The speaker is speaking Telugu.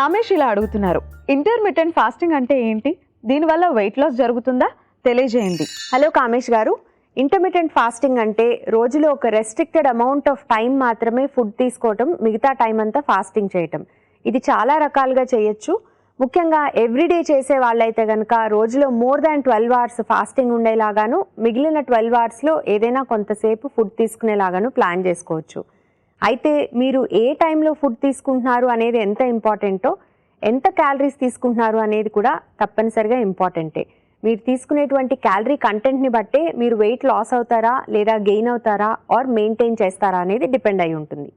కామేష్ ఇలా అడుగుతున్నారు, ఇంటర్మిటెంట్ ఫాస్టింగ్ అంటే ఏంటి, దీనివల్ల వెయిట్ లాస్ జరుగుతుందా, తెలియజేయండి. హలో కామేష్ గారు, ఇంటర్మిటెంట్ ఫాస్టింగ్ అంటే రోజులో ఒక రెస్ట్రిక్టెడ్ అమౌంట్ ఆఫ్ టైం మాత్రమే ఫుడ్ తీసుకోవటం, మిగతా టైం అంతా ఫాస్టింగ్ చేయటం. ఇది చాలా రకాలుగా చేయొచ్చు. ముఖ్యంగా ఎవ్రీడే చేసే వాళ్ళైతే కనుక రోజులో మోర్ దాన్ 12 అవర్స్ ఫాస్టింగ్ ఉండేలాగాను, మిగిలిన 12 అవర్స్లో ఏదైనా కొంతసేపు ఫుడ్ తీసుకునేలాగాను ప్లాన్ చేసుకోవచ్చు. అయితే మీరు ఏ టైంలో ఫుడ్ తీసుకుంటున్నారు అనేది ఎంత ఇంపార్టెంటో, ఎంత క్యాలరీస్ తీసుకుంటున్నారు అనేది కూడా తప్పనిసరిగా ఇంపార్టెంటే. మీరు తీసుకునేటువంటి క్యాలరీ కంటెంట్ని బట్టే మీరు వెయిట్ లాస్ అవుతారా లేదా గెయిన్ అవుతారా ఆర్ మెయింటైన్ చేస్తారా అనేది డిపెండ్ అయి ఉంటుంది.